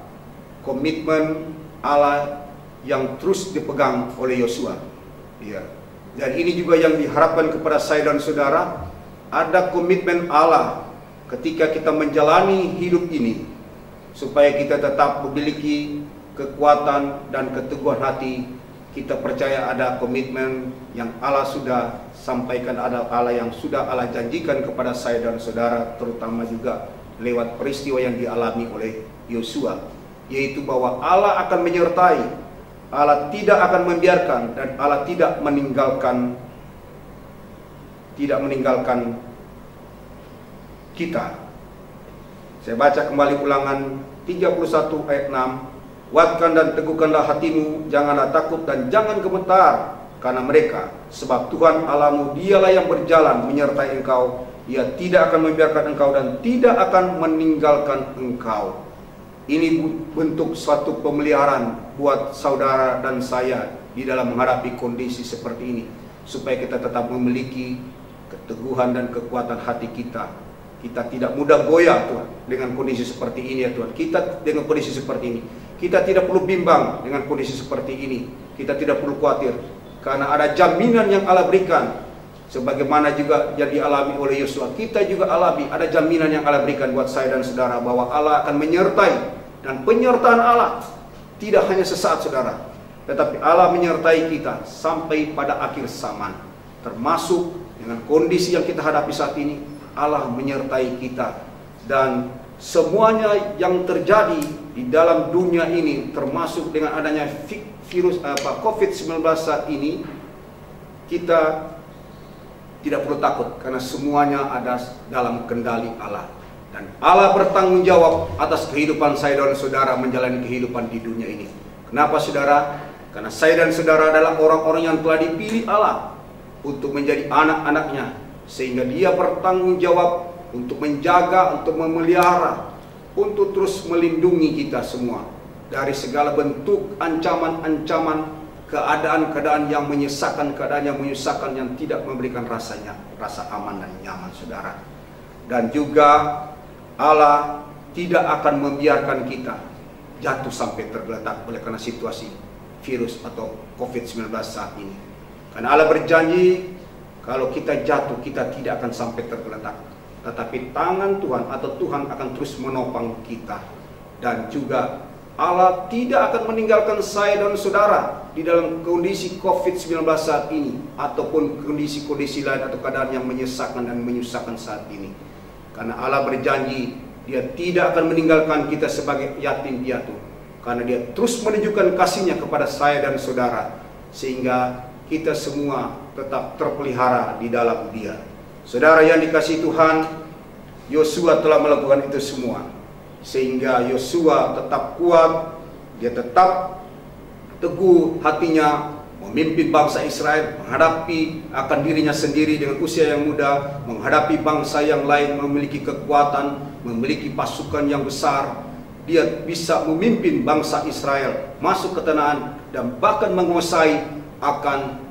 komitmen Allah yang terus dipegang oleh Yosua. Ya. Dan ini juga yang diharapkan kepada saya dan saudara, ada komitmen Allah ketika kita menjalani hidup ini, supaya kita tetap memiliki kekuatan dan keteguhan hati. Kita percaya ada komitmen yang Allah sudah sampaikan, ada Allah yang sudah Allah janjikan kepada saya dan saudara, terutama juga lewat peristiwa yang dialami oleh Yosua, yaitu bahwa Allah akan menyertai, Allah tidak akan membiarkan, dan Allah tidak meninggalkan kita. Saya baca kembali Ulangan 31 ayat 6. Kuatkan dan teguhkanlah hatimu, janganlah takut dan jangan gemetar karena mereka, sebab Tuhan Allahmu dialah yang berjalan menyertai engkau. Ia tidak akan membiarkan engkau dan tidak akan meninggalkan engkau. Ini bentuk suatu pemeliharaan buat saudara dan saya di dalam menghadapi kondisi seperti ini, supaya kita tetap memiliki keteguhan dan kekuatan hati kita. Kita tidak mudah goyah, Tuhan, dengan kondisi seperti ini, ya Tuhan. Kita dengan kondisi seperti ini, kita tidak perlu bimbang dengan kondisi seperti ini. Kita tidak perlu khawatir, karena ada jaminan yang Allah berikan. Sebagaimana juga yang dialami oleh Yosua, kita juga alami, ada jaminan yang Allah berikan buat saya dan saudara, bahwa Allah akan menyertai. Dan penyertaan Allah tidak hanya sesaat, saudara, tetapi Allah menyertai kita sampai pada akhir zaman. Termasuk dengan kondisi yang kita hadapi saat ini, Allah menyertai kita. Dan semuanya yang terjadi di dalam dunia ini, termasuk dengan adanya virus COVID-19 saat ini, kita tidak perlu takut, karena semuanya ada dalam kendali Allah. Dan Allah bertanggung jawab atas kehidupan saya dan saudara menjalani kehidupan di dunia ini. Kenapa, saudara? Karena saya dan saudara adalah orang-orang yang telah dipilih Allah untuk menjadi anak-anaknya, sehingga Dia bertanggung jawab untuk menjaga, untuk memelihara, untuk terus melindungi kita semua dari segala bentuk ancaman-ancaman, keadaan-keadaan yang menyesakkan, yang tidak memberikan rasa aman dan nyaman, saudara. Dan juga Allah tidak akan membiarkan kita jatuh sampai tergeletak oleh karena situasi virus atau COVID-19 saat ini. Karena Allah berjanji, kalau kita jatuh, kita tidak akan sampai tergeletak, tetapi tangan Tuhan atau Tuhan akan terus menopang kita. Dan juga Allah tidak akan meninggalkan saya dan saudara di dalam kondisi COVID-19 saat ini, ataupun kondisi-kondisi lain atau keadaan yang menyesakkan dan menyusahkan saat ini. Karena Allah berjanji, Dia tidak akan meninggalkan kita sebagai yatim piatu, karena Dia terus menunjukkan kasih-Nya kepada saya dan saudara, sehingga kita semua tetap terpelihara di dalam Dia. Saudara yang dikasihi Tuhan, Yosua telah melakukan itu semua, sehingga Yosua tetap kuat, dia tetap teguh hatinya memimpin bangsa Israel menghadapi akan dirinya sendiri dengan usia yang muda, menghadapi bangsa yang lain memiliki kekuatan, memiliki pasukan yang besar. Dia bisa memimpin bangsa Israel masuk ke Kanaan dan bahkan menguasai akan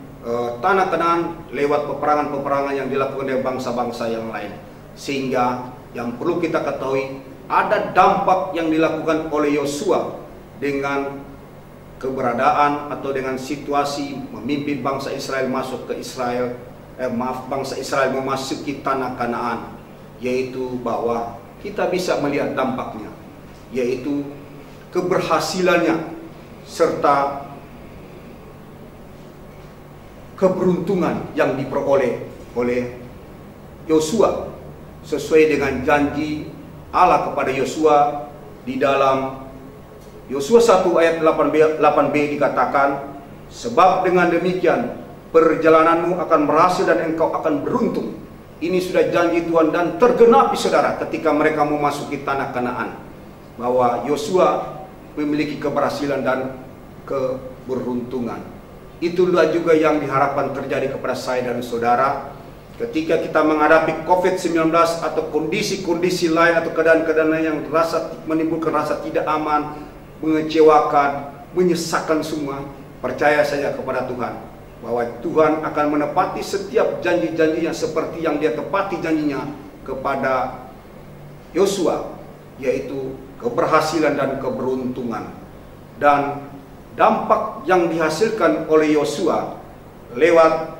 tanah Kanaan lewat peperangan-peperangan yang dilakukan oleh bangsa-bangsa yang lain. Sehingga yang perlu kita ketahui, ada dampak yang dilakukan oleh Yosua dengan keberadaan atau dengan situasi memimpin bangsa Israel masuk ke bangsa Israel memasuki tanah Kanaan, yaitu bahwa kita bisa melihat dampaknya, yaitu keberhasilannya serta keberuntungan yang diperoleh oleh Yosua sesuai dengan janji Allah kepada Yosua. Di dalam Yosua 1 ayat 8b dikatakan, sebab dengan demikian perjalananmu akan berhasil dan engkau akan beruntung. Ini sudah janji Tuhan dan tergenapi, saudara, ketika mereka memasuki tanah Kanaan, bahwa Yosua memiliki keberhasilan dan keberuntungan. Itulah juga yang diharapkan terjadi kepada saya dan saudara ketika kita menghadapi COVID-19 atau kondisi-kondisi lain atau keadaan-keadaan yang menimbulkan rasa tidak aman, mengecewakan, menyesakkan semua. Percaya saja kepada Tuhan bahwa Tuhan akan menepati setiap janji-janjinya seperti yang Dia tepati janjinya kepada Yosua, yaitu keberhasilan dan keberuntungan. Dan dampak yang dihasilkan oleh Yosua lewat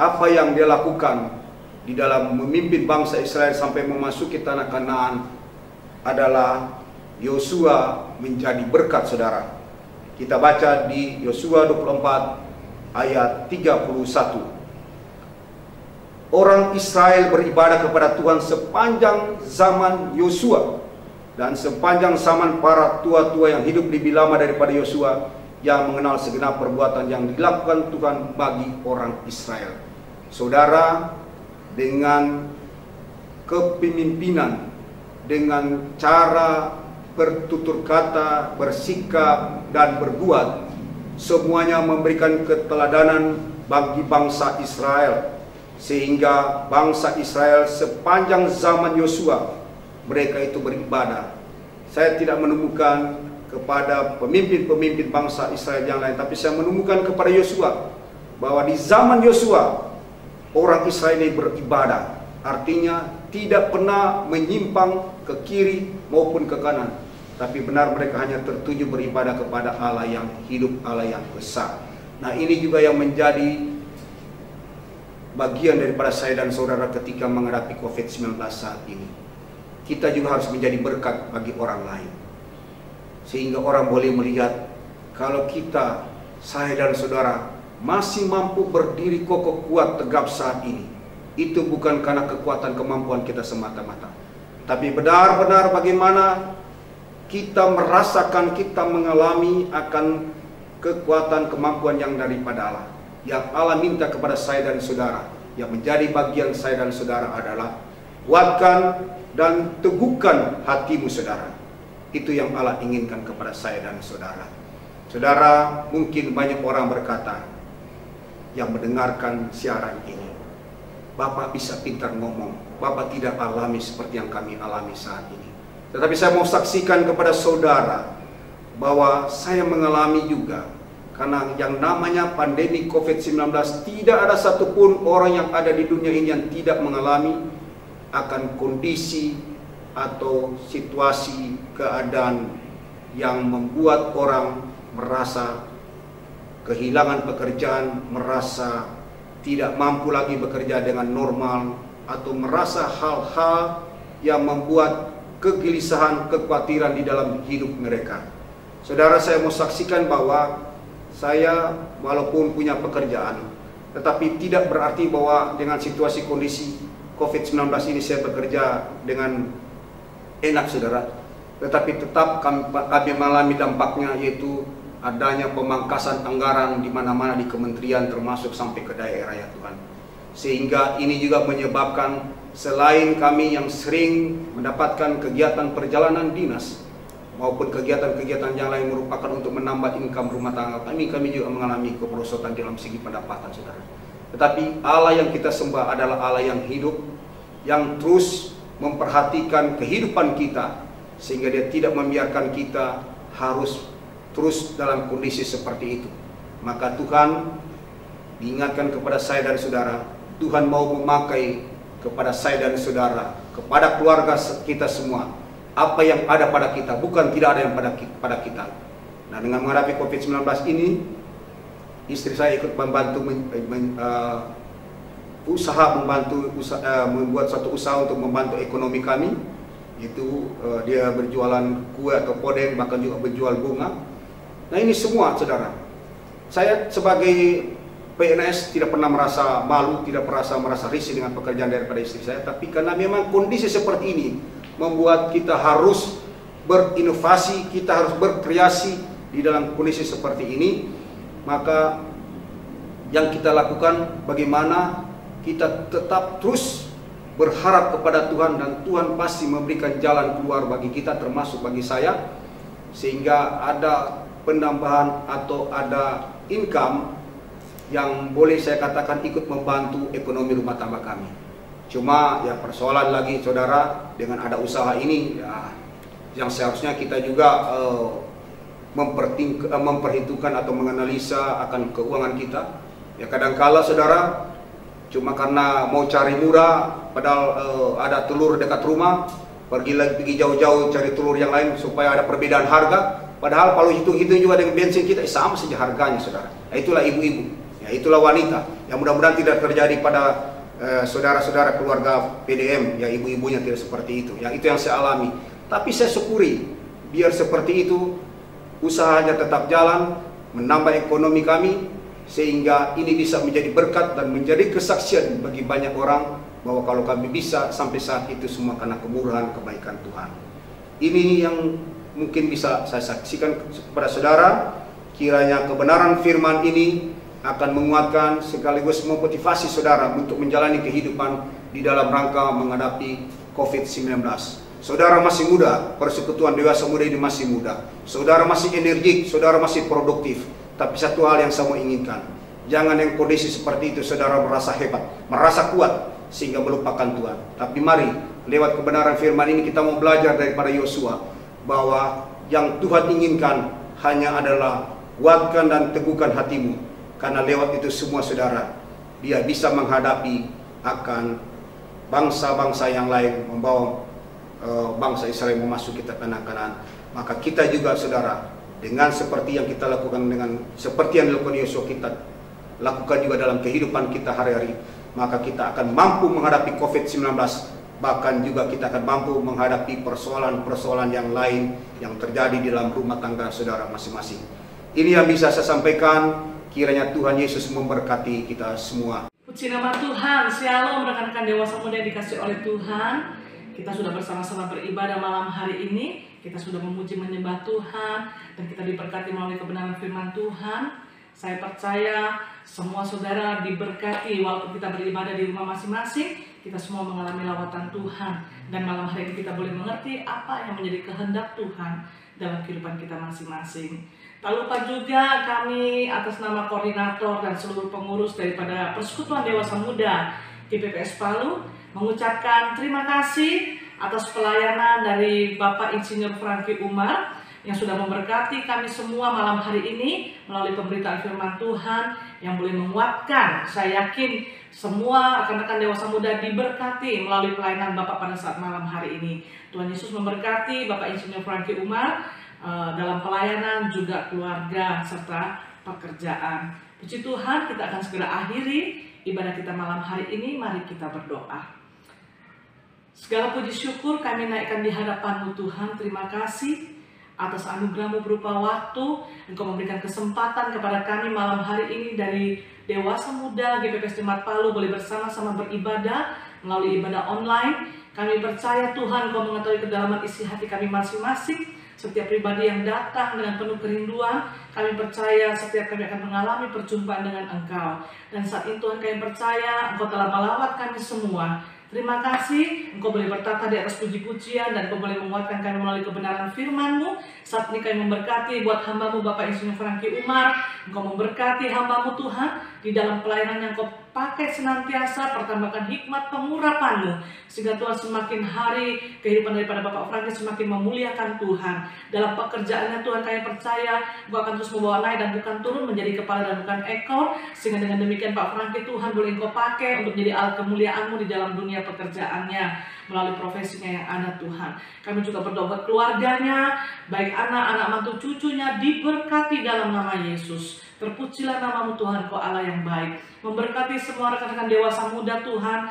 apa yang dia lakukan di dalam memimpin bangsa Israel sampai memasuki tanah Kanaan adalah Yosua menjadi berkat, saudara. Kita baca di Yosua 24 ayat 31. Orang Israel beribadah kepada Tuhan sepanjang zaman Yosua dan sepanjang zaman para tua-tua yang hidup lebih lama daripada Yosua, yang mengenal segenap perbuatan yang dilakukan Tuhan bagi orang Israel. Saudara, dengan kepemimpinan, dengan cara bertutur kata, bersikap, dan berbuat, semuanya memberikan keteladanan bagi bangsa Israel, sehingga bangsa Israel sepanjang zaman Yosua mereka itu beribadah. Saya tidak menemukan kepada pemimpin-pemimpin bangsa Israel yang lain, tapi saya menemukan kepada Yosua bahwa di zaman Yosua orang Israel ini beribadah, artinya tidak pernah menyimpang ke kiri maupun ke kanan, tapi benar mereka hanya tertuju beribadah kepada Allah yang hidup, Allah yang besar. Nah, ini juga yang menjadi bagian daripada saya dan saudara ketika menghadapi COVID-19 saat ini. Kita juga harus menjadi berkat bagi orang lain, sehingga orang boleh melihat kalau kita, saya dan saudara masih mampu berdiri kokoh kuat tegap saat ini. Itu bukan karena kekuatan kemampuan kita semata-mata, tapi benar-benar bagaimana kita merasakan, kita mengalami akan kekuatan kemampuan yang daripada Allah. Yang Allah minta kepada saya dan saudara, yang menjadi bagian saya dan saudara adalah kuatkan dan teguhkan hatimu, saudara. Itu yang Allah inginkan kepada saya dan saudara. Saudara, mungkin banyak orang berkata yang mendengarkan siaran ini, Bapak bisa pintar ngomong, Bapak tidak alami seperti yang kami alami saat ini. Tetapi saya mau saksikan kepada saudara bahwa saya mengalami juga. Karena yang namanya pandemi COVID-19, tidak ada satupun orang yang ada di dunia ini yang tidak mengalami akan kondisi atau situasi keadaan yang membuat orang merasa kehilangan pekerjaan, merasa tidak mampu lagi bekerja dengan normal, atau merasa hal-hal yang membuat kegelisahan, kekhawatiran di dalam hidup mereka. Saudara, saya mau saksikan bahwa saya walaupun punya pekerjaan, tetapi tidak berarti bahwa dengan situasi kondisi COVID-19 ini saya bekerja dengan enak, saudara. Tetapi tetap kami mengalami dampaknya, yaitu adanya pemangkasan anggaran di mana-mana di kementerian, termasuk sampai ke daerah, ya Tuhan. Sehingga ini juga menyebabkan selain kami yang sering mendapatkan kegiatan perjalanan dinas maupun kegiatan-kegiatan yang lain merupakan untuk menambah income rumah tangga kami juga mengalami kemerosotan dalam segi pendapatan, saudara. Tetapi Allah yang kita sembah adalah Allah yang hidup, yang terus memperhatikan kehidupan kita, sehingga Dia tidak membiarkan kita harus terus dalam kondisi seperti itu. Maka Tuhan diingatkan kepada saya dan saudara, Tuhan mau memakai kepada saya dan saudara, kepada keluarga kita semua, apa yang ada pada kita, bukan tidak ada yang pada kita. Nah, dengan menghadapi COVID-19 ini, istri saya ikut membantu membuat satu usaha untuk membantu ekonomi kami. Itu dia berjualan kue atau podeng, bahkan juga berjual bunga. Nah, ini semua, saudara, saya sebagai PNS tidak pernah merasa malu, tidak merasa risih dengan pekerjaan daripada istri saya. Tapi karena memang kondisi seperti ini membuat kita harus berinovasi, kita harus berkreasi di dalam kondisi seperti ini. Maka yang kita lakukan, bagaimana kita tetap terus berharap kepada Tuhan, dan Tuhan pasti memberikan jalan keluar bagi kita, termasuk bagi saya, sehingga ada penambahan atau ada income yang boleh saya katakan ikut membantu ekonomi rumah tangga kami. Cuma ya persoalan lagi, saudara, dengan ada usaha ini ya, yang seharusnya kita juga memperhitungkan atau menganalisa akan keuangan kita. Ya kadangkala, saudara, cuma karena mau cari murah, padahal ada telur dekat rumah, pergi jauh-jauh cari telur yang lain supaya ada perbedaan harga. Padahal kalau hitung-hitung juga dengan bensin kita sama saja harganya, saudara. Nah, itulah ibu-ibu, ya itulah wanita. Yang mudah-mudahan tidak terjadi pada saudara-saudara keluarga PDM, ya ibu-ibunya tidak seperti itu. Yang itu yang saya alami. Tapi saya syukuri, biar seperti itu, usahanya tetap jalan, menambah ekonomi kami, sehingga ini bisa menjadi berkat dan menjadi kesaksian bagi banyak orang bahwa kalau kami bisa sampai saat itu semua karena kemurahan kebaikan Tuhan. Ini yang mungkin bisa saya saksikan kepada saudara. Kiranya kebenaran firman ini akan menguatkan sekaligus memotivasi saudara untuk menjalani kehidupan di dalam rangka menghadapi COVID-19. Saudara masih muda, persekutuan dewasa muda ini masih muda. Saudara masih energik, saudara masih produktif. Tapi satu hal yang saya mau inginkan, jangan yang kondisi seperti itu saudara merasa hebat, merasa kuat, sehingga melupakan Tuhan. Tapi mari, lewat kebenaran firman ini kita mau belajar daripada Yosua, bahwa yang Tuhan inginkan hanya adalah kuatkan dan teguhkan hatimu. Karena lewat itu semua saudara, dia bisa menghadapi akan bangsa-bangsa yang lain, membawa bangsa Israel memasuki tanah Kanaan. Maka kita juga saudara, dengan seperti yang kita lakukan, dengan seperti yang dilakukan Yosua, kita lakukan juga dalam kehidupan kita hari-hari, maka kita akan mampu menghadapi COVID-19. Bahkan juga kita akan mampu menghadapi persoalan-persoalan yang lain yang terjadi di dalam rumah tangga saudara masing-masing. Ini yang bisa saya sampaikan. Kiranya Tuhan Yesus memberkati kita semua. Puji nama Tuhan. Shalom rekan-rekan dewasa muda yang dikasih oleh Tuhan. Kita sudah bersama-sama beribadah malam hari ini. Kita sudah memuji menyembah Tuhan, dan kita diberkati melalui kebenaran firman Tuhan. Saya percaya semua saudara diberkati walaupun kita beribadah di rumah masing-masing. Kita semua mengalami lawatan Tuhan, dan malam hari ini kita boleh mengerti apa yang menjadi kehendak Tuhan dalam kehidupan kita masing-masing. Tak lupa juga kami atas nama koordinator dan seluruh pengurus daripada Persekutuan Dewasa Muda GPPS Palu mengucapkan terima kasih atas pelayanan dari Bapak Insinyur Franky Umar yang sudah memberkati kami semua malam hari ini melalui pemberitaan firman Tuhan yang boleh menguatkan. Saya yakin semua rekan-rekan dewasa muda diberkati melalui pelayanan Bapak pada saat malam hari ini. Tuhan Yesus memberkati Bapak Insinyur Franky Umar dalam pelayanan, juga keluarga serta pekerjaan. Puji Tuhan, kita akan segera akhiri ibadah kita malam hari ini. Mari kita berdoa. Segala puji syukur kami naikkan di hadapan-Mu Tuhan. Terima kasih atas anugerah-Mu berupa waktu. Engkau memberikan kesempatan kepada kami malam hari ini dari Dewasa Muda GPPS Jemaat Palu boleh bersama-sama beribadah melalui ibadah online. Kami percaya Tuhan Engkau mengetahui kedalaman isi hati kami masing-masing. Setiap pribadi yang datang dengan penuh kerinduan, kami percaya setiap kami akan mengalami perjumpaan dengan Engkau. Dan saat itu Tuhan, kami percaya Engkau telah melawat kami semua. Terima kasih, Engkau boleh bertata di atas puji-pujian, dan Engkau boleh menguatkan kami melalui kebenaran firman-Mu. Saat ini kami memberkati buat hamba-Mu Bapak Insinyur Franky Umar. Engkau memberkati hamba-Mu Tuhan di dalam pelayanan yang Engkau pakai senantiasa, pertambahkan hikmat pengurapan-Mu, sehingga Tuhan semakin hari kehidupan daripada Bapak Franky semakin memuliakan Tuhan. Dalam pekerjaannya Tuhan, kami percaya Engkau akan terus membawa naik dan bukan turun, menjadi kepala dan bukan ekor, sehingga dengan demikian Pak Franky Tuhan boleh Engkau pakai untuk menjadi alat kemuliaan-Mu di dalam dunia pekerjaannya melalui profesinya yang ada Tuhan. Kami juga berdoa buat keluarganya, baik anak-anak, mantu, cucunya, diberkati dalam nama Yesus. Terpujilah nama-Mu Tuhan, Kau Allah yang baik. Memberkati semua rekan-rekan dewasa muda Tuhan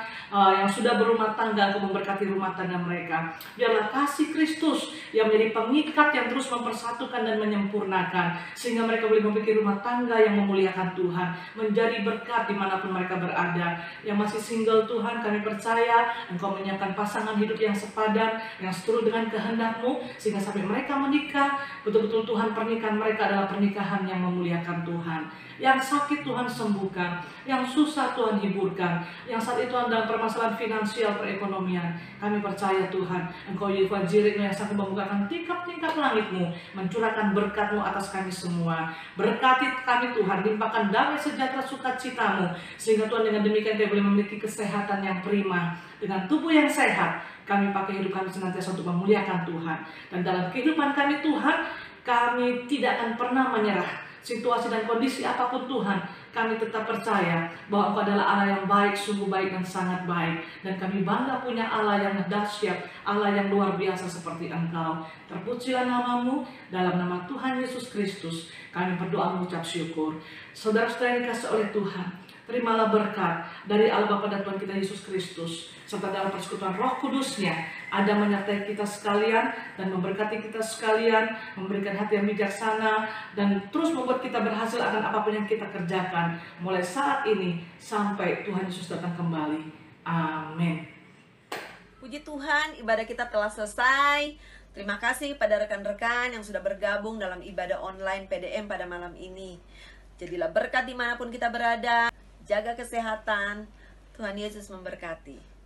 yang sudah berumah tangga, Engkau memberkati rumah tangga mereka. Biarlah kasih Kristus yang menjadi pengikat yang terus mempersatukan dan menyempurnakan, sehingga mereka boleh memiliki rumah tangga yang memuliakan Tuhan, menjadi berkat dimanapun mereka berada. Yang masih single Tuhan, kami percaya Engkau menyiapkan pasangan hidup yang sepadan, yang seturut dengan kehendak-Mu, sehingga sampai mereka menikah, betul-betul Tuhan pernikahan mereka adalah pernikahan yang memuliakan Tuhan. Yang sakit Tuhan sembuhkan, yang susah Tuhan hiburkan, yang saat itu Tuhan dalam permasalahan finansial perekonomian, kami percaya Tuhan Engkau Yehova Jireh yang sanggup membukakan tingkap-tingkap langit-Mu, mencurahkan berkat-Mu atas kami semua. Berkati kami Tuhan, limpahkan damai sejahtera sukacita-Mu, sehingga Tuhan dengan demikian kami boleh memiliki kesehatan yang prima. Dengan tubuh yang sehat, kami pakai hidup kami senantiasa untuk memuliakan Tuhan. Dan dalam kehidupan kami Tuhan, kami tidak akan pernah menyerah. Situasi dan kondisi apapun Tuhan, kami tetap percaya bahwa Engkau adalah Allah yang baik, sungguh baik dan sangat baik. Dan kami bangga punya Allah yang dahsyat, Allah yang luar biasa seperti Engkau. Terpujilah nama-Mu, dalam nama Tuhan Yesus Kristus kami berdoa mengucap syukur. Saudara-saudara yang dikasihi oleh Tuhan, terimalah berkat dari Allah Bapa dan Tuhan kita Yesus Kristus, serta dalam persekutuan Roh Kudus-Nya ada menyertai kita sekalian dan memberkati kita sekalian, memberikan hati yang bijaksana, dan terus membuat kita berhasil akan apapun yang kita kerjakan mulai saat ini sampai Tuhan Yesus datang kembali. Amin. Puji Tuhan, ibadah kita telah selesai. Terima kasih pada rekan-rekan yang sudah bergabung dalam ibadah online PDM pada malam ini. Jadilah berkat dimanapun kita berada. Jaga kesehatan. Tuhan Yesus memberkati.